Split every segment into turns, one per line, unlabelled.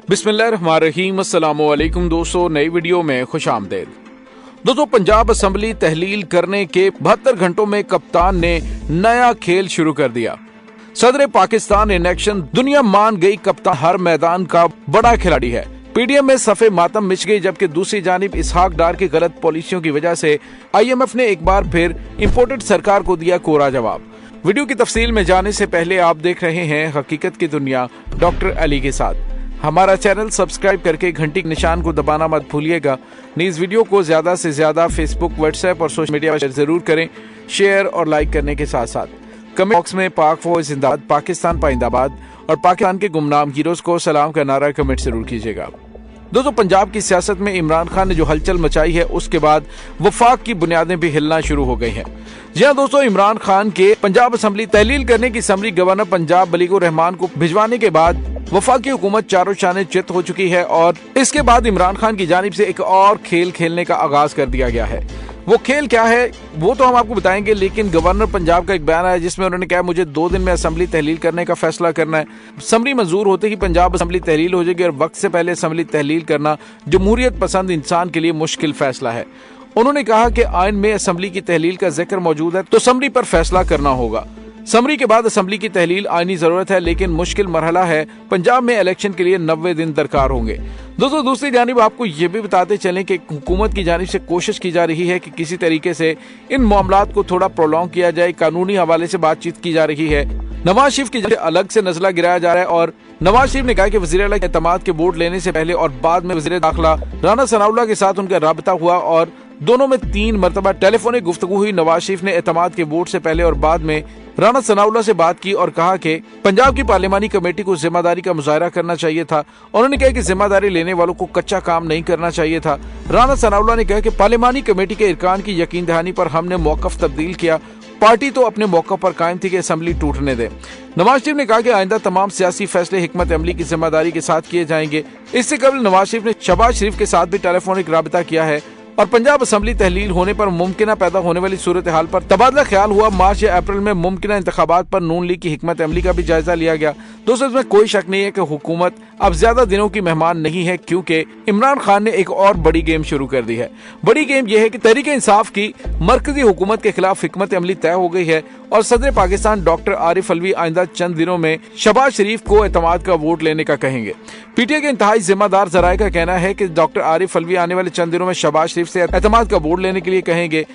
बिस्मिल्लाहिर्रहमानिर्रहीम। अस्सलामुअलैकुम दोस्तों, नई वीडियो में खुशामदीद। दोस्तों, पंजाब असम्बली तहलील करने के 72 घंटों में कप्तान ने नया खेल शुरू कर दिया। सदर पाकिस्तान इन एक्शन, दुनिया मान गई कप्तान हर मैदान का बड़ा खिलाड़ी है। पीडीएम में सफे मातम मिच गई, जबकि दूसरी जानिब इसहाक डार की गलत पॉलिसियों की वजह से IMF ने एक बार फिर इम्पोर्टेड सरकार को दिया कोरा जवाब। वीडियो की तफसील में जाने से पहले आप देख रहे हैं हकीकत की दुनिया डॉक्टर अली के साथ। हमारा चैनल सब्सक्राइब करके घंटी के निशान को दबाना मत भूलिएगा। इस वीडियो को ज्यादा से ज्यादा फेसबुक, व्हाट्सएप और सोशल मीडिया पर जरूर करें। शेयर और लाइक करने के साथ साथ कमेंट बॉक्स में पाक फौज जिंदाबाद, पाकिस्तान पाइंदाबाद और पाकिस्तान के गुमनाम हीरोज को सलाम का नारा कमेंट जरूर कीजिएगा। दोस्तों, पंजाब की सियासत में इमरान खान ने जो हलचल मचाई है, उसके बाद वफाक की बुनियादें भी हिलना शुरू हो गई हैं। जी हां दोस्तों, इमरान खान के पंजाब असम्बली तहलील करने की समरी गवर्नर पंजाब बलीगुर रहमान को भिजवाने के बाद वफाकी हुकूमत चारों शाने चित हो चुकी है और इसके बाद इमरान खान की जानिब से एक और खेल खेलने का आगाज कर दिया गया है। वो खेल क्या है वो तो हम आपको बताएंगे, लेकिन गवर्नर पंजाब का एक बयान आया जिसमें उन्होंने कहा मुझे 2 दिन में असम्बली तहलील करने का फैसला करना है। समरी मंजूर होते ही पंजाब असम्बली तहलील हो जाएगी और वक्त से पहले असम्बली तहलील करना जमहूरियत पसंद इंसान के लिए मुश्किल फैसला है। उन्होंने कहा कि आइन में असम्बली की तहलील का जिक्र मौजूद है, तो समरी पर फैसला करना होगा। समरी के बाद असम्बली की तहलील आईनी जरूरत है, लेकिन मुश्किल मरहला है। पंजाब में इलेक्शन के लिए 90 दिन दरकार होंगे। दोस्तों, दूसरी जानिब आपको ये भी बताते चलें कि हुकूमत की जानिब से कोशिश की जा रही है कि किसी तरीके से इन मामलात को थोड़ा प्रोलॉन्ग किया जाए। कानूनी हवाले से बातचीत की जा रही है। नवाज शरीफ की अलग से नजला गिराया जा रहा है और नवाज शरीफ ने कहा कि वज़ीर आला के एतमाद के वोट लेने से पहले और बाद में वज़ीर दाखिला राना सनाउल्लाह के साथ उनका राबता हुआ और दोनों में 3 मरतबा टेलीफोनिक गुफ्तगू हुई। नवाज शरीफ ने एतमाद के वोट से पहले और बाद में राना सनाउल्लाह से बात की और कहा कि पंजाब की पार्लिमानी कमेटी को जिम्मेदारी का मुजाहरा करना चाहिए था। उन्होंने कहा कि जिम्मेदारी लेने वालों को कच्चा काम नहीं करना चाहिए था। राना सनाउल्लाह ने कहा कि पार्लिमानी कमेटी के इरकान की यकीन दहानी पर हमने मौकफ तब्दील किया। पार्टी तो अपने मौकफ पर कायम थी कि असम्बली टूटने दे। नवाज शरीफ ने कहा कि आइंदा तमाम सियासी फैसले हिकमत अमली की जिम्मेदारी के साथ किए जाएंगे। इससे कबल नवाज शरीफ ने शहबाज शरीफ के साथ भी टेलीफोनिक राबता किया है और पंजाब असम्बली तहलील होने पर मुमकिन पैदा होने वाली सूरत हाल पर तबादला ख्याल हुआ। मार्च या अप्रैल में मुमकिन इंतखाबात पर नून लीग की हिकमत अमली का भी जायजा लिया गया। दोस्तों, इसमें कोई शक नहीं है कि हुकूमत अब ज्यादा दिनों की मेहमान नहीं है, क्योंकि इमरान खान ने एक और बड़ी गेम शुरू कर दी है। बड़ी गेम यह है कि तहरीक इंसाफ की मरकजी हुकूमत के खिलाफ हिकमत अमली तय हो गई है और सदर पाकिस्तान डॉक्टर आरिफ अलवी आइंदा चंद दिनों में शहबाज शरीफ को एतमाद का वोट लेने का कहेंगे। पीटीआई के इंतहाई जिम्मेदार जराये का कहना है कि डॉक्टर आरिफ अलवी आने वाले चंद दिनों में शहबाज शरीफ से एतमाद का वोट लेने के लिए कहेंगे।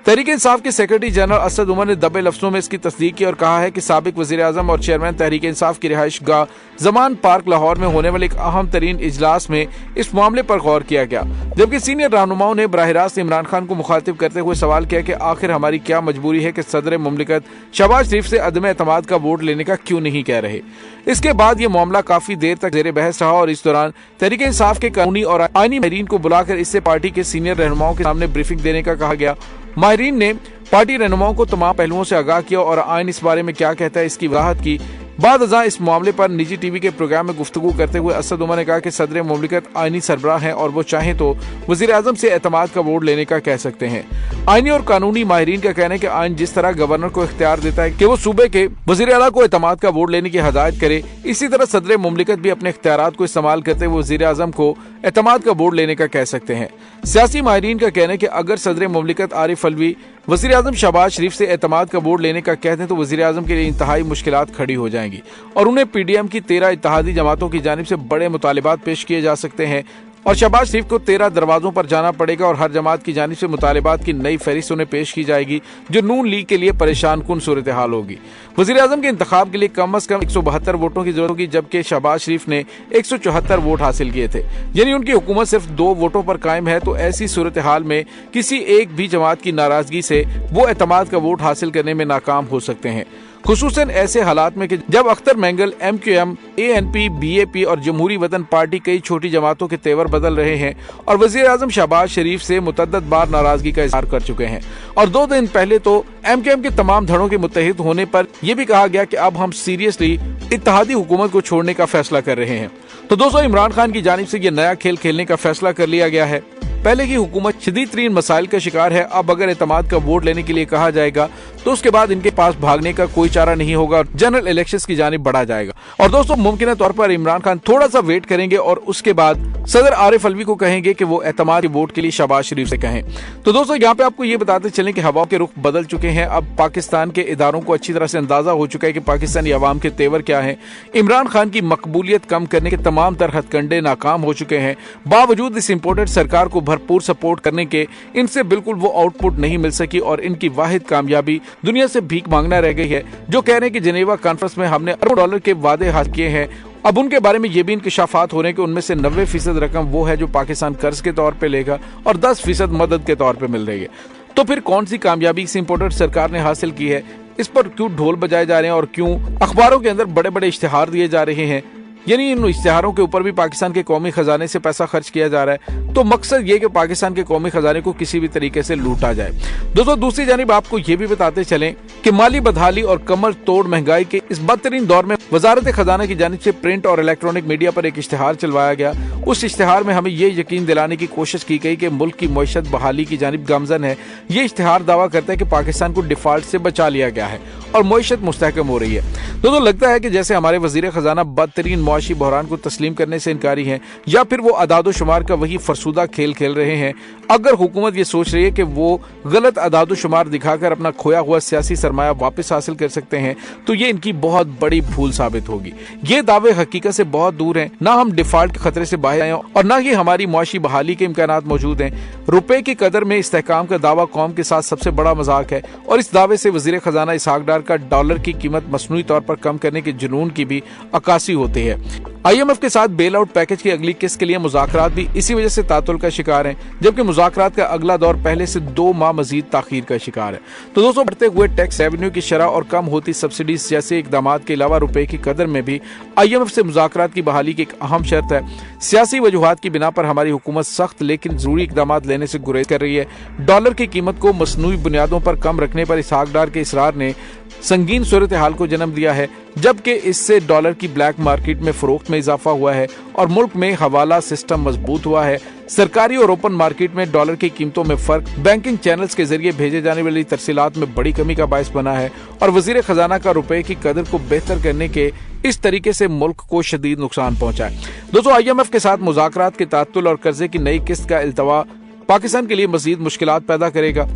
तहरीक इंसाफ के सेक्रेटरी जनरल असद उमर ने दबे लफ्जों में इसकी तस्दीक की और कहा है कि साबिक वजीर आजम और चेयरमैन तहरीक इंसाफ की रिहाइश गाह जमान पार्क लाहौर में होने वाले एक अहम तरीन इजलास में इस मामले पर गौर किया गया, जबकि सीनियर रहनुमाओं ने बराह रास्त इमरान खान को मुखातिब करते हुए सवाल किया कि आखिर हमारी क्या मजबूरी है कि सदर मुमलिकत शहबाज शरीफ से अदम एतमाद का वोट लेने का क्यों नहीं कह रहे। इसके बाद ये मामला काफी देर तक जेर बहस रहा और इस दौरान तहरीक इंसाफ के कानूनी और आईनी माहिरीन को बुलाकर इससे पार्टी के सीनियर रहनुमाओं के सामने ब्रीफिंग देने का कहा गया। माहिरीन ने पार्टी रहनुमाओं को तमाम पहलुओं से आगाह किया और आइन इस बारे में क्या कहता है इसकी वजाहत की। बाद अज़ां इस मामले पर निजी टीवी के प्रोग्राम में गुफ्तगू करते हुए असद उमर ने कहा कि सदर मुमलिकत आईनी सरबराह हैं और वो चाहें तो वज़ीर आज़म से एतमाद का वोट लेने का कह सकते हैं। आईनी और कानूनी माहिरीन का कहना है कि आइन जिस तरह गवर्नर को इख्तियार देता है कि वो सूबे के वज़ीर आला को एतमाद का वोट लेने की हदायत करे, इसी तरह सदर मुमलिकत भी अपने इख्तियारात को इस्तेमाल करते हुए वज़ीर आज़म को एतमाद का वोट लेने का कह सकते हैं। सियासी माहिरीन का कहना है कि अगर सदर मुमलिकत आरिफ अलवी वज़ीर आज़म शहबाज शरीफ से एतमाद का वोट लेने का कहते हैं तो वज़ीर आज़म के लिए इंतहाई मुश्किलात खड़ी हो जाएंगी और उन्हें पीडीएम की 13 इत्तेहादी जमातों की जानिब से बड़े मुतालिबात पेश किए जा सकते हैं और शहबाज शरीफ को 13 दरवाजों पर जाना पड़ेगा और हर जमात की जानिब से मुतालिबात की नई फहरिस्त उन्हें पेश की जाएगी, जो नून लीग के लिए परेशान कुन सूरत हाल होगी। वज़ीर आज़म के इंतखाब के लिए कम अज कम 172 वोटों की जरूरत होगी, जबकि शहबाज शरीफ ने 174 वोट हासिल किए थे, यानी उनकी हुकूमत सिर्फ 2 वोटों पर कायम है। तो ऐसी सूरत हाल में किसी एक भी जमात की नाराजगी से वो एतमाद का वोट हासिल करने में नाकाम हो सकते हैं, खुसूसन ऐसे हालात में कि जब Akhtar mangle, MQM, ANP, BAP और जमहूरी वतन पार्टी कई छोटी जमातों के तेवर बदल रहे हैं और वज़ीर आज़म शहबाज शरीफ से मुतअद्दिद बार नाराजगी का इजहार कर चुके हैं। और 2 दिन पहले तो MQM के तमाम धड़ों के मुत्तहिद होने पर यह भी कहा गया कि अब हम सीरियसली इत्तेहादी हुकूमत को छोड़ने का फैसला कर रहे हैं। तो दोस्तों, इमरान खान की जानिब से यह नया खेल खेलने का फैसला कर लिया गया है। पहले की हुकूमत शदीद तरीन मसाइल का शिकार है। अब अगर एतमाद का वोट लेने के लिए कहा जाएगा तो उसके बाद इनके पास भागने का कोई चारा नहीं होगा, जनरल इलेक्शंस की जानिब बढ़ा जाएगा। और दोस्तों मुमकिन तौर पर इमरान खान थोड़ा सा वेट करेंगे और उसके बाद सदर आरिफ अलवी को कहेंगे कि वो एतमाद के वोट के लिए शहबाज शरीफ से कहें। तो दोस्तों यहाँ पे आपको ये बताते चलें कि हवा के रुख बदल चुके हैं। अब पाकिस्तान के इदारों को अच्छी तरह से अंदाजा हो चुका है कि पाकिस्तानी अवाम के तेवर क्या है। इमरान खान की मकबूलियत कम करने के तमाम तर हथकंडे नाकाम हो चुके हैं। बावजूद इस इंपोर्टेड सरकार को भरपूर सपोर्ट करने के इनसे बिल्कुल वो आउटपुट नहीं मिल सकी और इनकी वाहिद कामयाबी दुनिया से भीख मांगना रह गई है, जो कह रहे हैं कि जेनेवा कॉन्फ्रेंस में हमने अरबों डॉलर के वादे हासिल किए हैं। अब उनके बारे में ये भी इंकशाफात हो रहे हैं कि उनमें से 90% रकम वो है जो पाकिस्तान कर्ज के तौर पे लेगा और 10% मदद के तौर पे मिल रही है। तो फिर कौन सी कामयाबी इस इंपोर्टेड सरकार ने हासिल की है, इस पर क्यों ढोल बजाए जा रहे हैं और क्यों अखबारों के अंदर बड़े बड़े इश्तिहार दिए जा रहे हैं, यानी इन इश्तिहारों के ऊपर भी पाकिस्तान के कौमी खजाने से पैसा खर्च किया जा रहा है। तो मकसद ये कि पाकिस्तान के कौमी खजाने को किसी भी तरीके से लूटा जाए। दोस्तों दूसरी जानिब आपको ये भी बताते चलें कि माली बदहाली और कमर तोड़ महंगाई के इस बदतरीन दौर में वजारत खजाना की जानिब से प्रिंट और इलेक्ट्रॉनिक मीडिया पर एक इश्तिहार चलवाया गया। उस इश्तिहार में हमें ये यकीन दिलाने की कोशिश की गई कि मुल्क की मईशत बहाली की जानिब गामजन है। ये इश्तिहार दावा करता है कि पाकिस्तान को डिफॉल्ट से बचा लिया गया है और मईशत मुस्तहकम हो रही है। दोस्तों लगता है कि जैसे हमारे वजीर खजाना बदतरीन मुआशी बहरान को तस्लीम करने से इनकारी हैं या फिर वो अदादो शुमार का वही फरसूदा खेल खेल रहे हैं। अगर हुकूमत ये सोच रही है कि वो गलत अदादो शुमार दिखाकर अपना खोया हुआ सियासी सरमाया वापस हासिल कर सकते हैं, तो ये इनकी बहुत बड़ी भूल साबित होगी। ये दावे हकीकत से बहुत दूर हैं। ना हम डिफॉल्ट के खतरे से बाहर आए और ना ही हमारी मुआशी बहाली के इम्कानात मौजूद हैं। रुपए की कदर में इस्तेहकाम का दावा कौम के साथ सबसे बड़ा मजाक है और इस दावे से वजीर खजाना इसहाक डार का डॉलर की कीमत मसनूई तौर पर कम करने के जुनून की भी अक्कासी होती है। IMF के साथ बेल आउट पैकेज की अगली किस्त के लिए मुज़ाकरात भी इसी वजह से तातुल का शिकार हैं, जबकि मुज़ाकरात का अगला दौर पहले से 2 माह मजीद ताखीर का शिकार है। तो दोस्तों बढ़ते हुए टैक्स रेवेन्यू की शरह और कम होती सब्सिडीज जैसे इकदाम के अलावा रुपए की कदर में भी IMF से मुज़ाकरात की बहाली की एक अहम शर्त है। सियासी वजूहात की बिना पर हमारी हुकूमत सख्त लेकिन जरूरी इकदाम लेने से गुरेज कर रही है। डॉलर की कीमत को मसनूई बुनियादों पर कम रखने पर इसहाक डार के इसरार ने संगीन सूरत हाल को जन्म दिया है, जबकि इससे डॉलर की ब्लैक मार्केट में फरोख्त में इजाफा हुआ है और मुल्क में हवाला सिस्टम मजबूत हुआ है। सरकारी और ओपन मार्केट में डॉलर की कीमतों में फर्क बैंकिंग चैनल्स के जरिए भेजे जाने वाली तरसीलात में बड़ी कमी का बायस बना है और वजीर खजाना का रुपए की कदर को बेहतर करने के इस तरीके से मुल्क को शदीद नुकसान पहुंचा है। दोस्तों IMF के साथ मुज़ाकरात के तात्तुल और कर्जे की नई किस्त का इल्तवा पाकिस्तान के लिए मजीद मुश्किलात पैदा करेगा।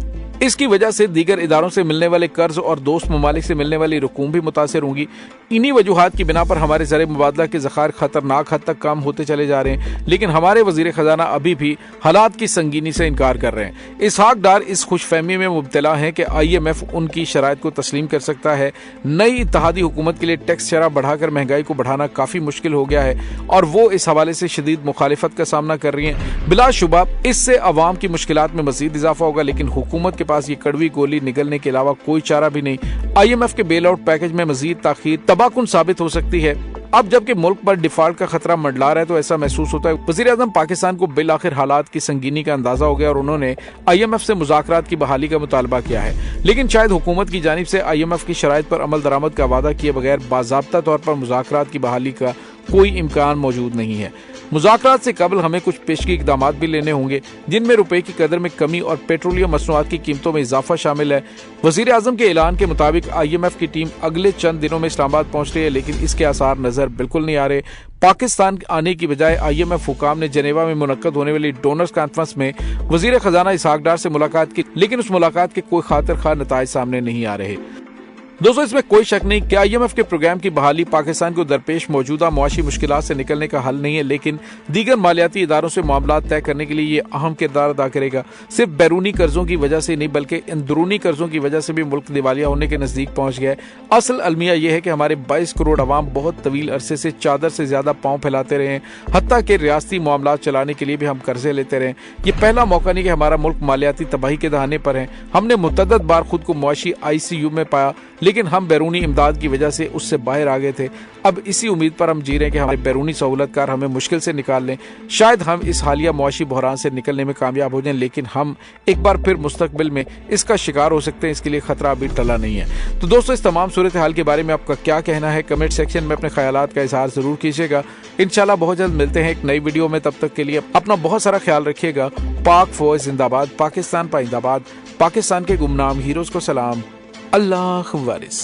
इसकी वजह से दीगर इदारों से मिलने वाले कर्ज और दोस्त ममालिक से मिलने वाली रकूम भी मुतासर होंगी। इन्हीं वजूहात की बिना पर हमारे ज़र मुबादला के ज़खायर खतरनाक हद तक कम होते चले जा रहे हैं, लेकिन हमारे वजीर खजाना अभी भी हालात की संगीनी से इनकार कर रहे हैं। इसहाक डार इस खुशफहमी में मुब्तला है कि IMF उनकी शराइत को तस्लीम कर सकता है। नई इत्तेहादी हुकूमत के लिए टैक्स शरह बढ़ाकर महंगाई को बढ़ाना काफ़ी मुश्किल हो गया है और वो इस हवाले से शदीद मुखालिफत का सामना कर रही हैं। बिलाशुबा इससे अवाम की मुश्किलात में मजीद इजाफा होगा, लेकिन हुकूमत के पास ये कड़वी गोली निगलने के अलावा कोई चारा भी नहीं। IMF के बेल आउट पैकेज में मजीद ताखीर तबाहकुन साबित हो सकती है। अब जबकि मुल्क पर डिफॉल्ट का खतरा मंडला रहा है तो ऐसा महसूस होता है वज़ीर आज़म पाकिस्तान को बिल आखिर हालात की संगीनी का अंदाजा हो गया और उन्होंने IMF से मुज़ाकरात की बहाली का मुतालबा किया है। लेकिन शायद हुकूमत की जानिब से IMF की शराइत पर अमल दरामद का वादा किए बगैर बाज़ाब्ता तौर पर मुज़ाकरात की बहाली का कोई इम्कान मौजूद नहीं है। मुज़ाकरात से कबल हमें कुछ पेशगी इक़दाम भी लेने होंगे, जिनमें रुपए की कदर में कमी और पेट्रोलियम मसनूआत की कीमतों में इजाफा शामिल है। वज़ीर आज़म के ऐलान के मुताबिक IMF की टीम अगले चंद दिनों में इस्लामाबाद पहुंच रही है, लेकिन इसके आसार नजर बिल्कुल नहीं आ रहे। पाकिस्तान आने की बजाय IMF हुकाम ने जेनेवा में मुनक्कद होने वाली डोनर्स कॉन्फ्रेंस में वज़ीर खजाना इसहाक डार से मुलाकात की, लेकिन उस मुलाकात के कोई खातिर खा नताइज सामने नहीं आ रहे। दोस्तों इसमें कोई शक नहीं कि IMF के प्रोग्राम की बहाली पाकिस्तान को दरपेश मौजूदा मुआशी मुश्किलात से निकलने का हल नहीं है, लेकिन दीगर मालियाती इदारों से मामला तय करने के लिए ये अहम किरदार अदा करेगा। सिर्फ बैरूनी कर्जों की वजह से नहीं बल्कि अंदरूनी कर्जों की वजह से भी मुल्क दिवालिया होने के नजदीक पहुंच गया है। असल अलमिया यह है कि हमारे 22 करोड़ अवाम बहुत तवील अरसे से चादर से ज्यादा पांव फैलाते रहे हैं, हत्ता के रियासती मामला चलाने के लिए भी हम कर्जे लेते रहे। ये पहला मौका नहीं कि हमारा मुल्क मालियाती तबाही के दहाने पर है। हमने मुतअद्दिद बार खुद को मुआशी ICU में पाया, लेकिन हम बैरूनी इमदाद की वजह से उससे बाहर आ गए थे। अब इसी उम्मीद पर हम जी रहे हैं कि हमारे बैरूनी सहूलतकार हमें मुश्किल से निकाल लें। शायद हम इस हालिया मुआशी बहरान से निकलने में कामयाब हो जाएं, लेकिन हम एक बार फिर मुस्तकबिल में इसका शिकार हो सकते हैं। इसके लिए खतरा अभी टला नहीं है। तो दोस्तों इस तमाम सूरत हाल के बारे में आपका क्या कहना है, कमेंट सेक्शन में अपने ख्यालात का इजहार जरूर कीजिएगा। इंशाल्लाह बहुत जल्द मिलते हैं एक नई वीडियो में। तब तक के लिए अपना बहुत सारा ख्याल रखिएगा। पाक फौज जिंदाबाद, पाकिस्तान पाइंदाबाद, पाकिस्तान के गुमनाम हीरोज को सलाम। अल्लाह वारिस।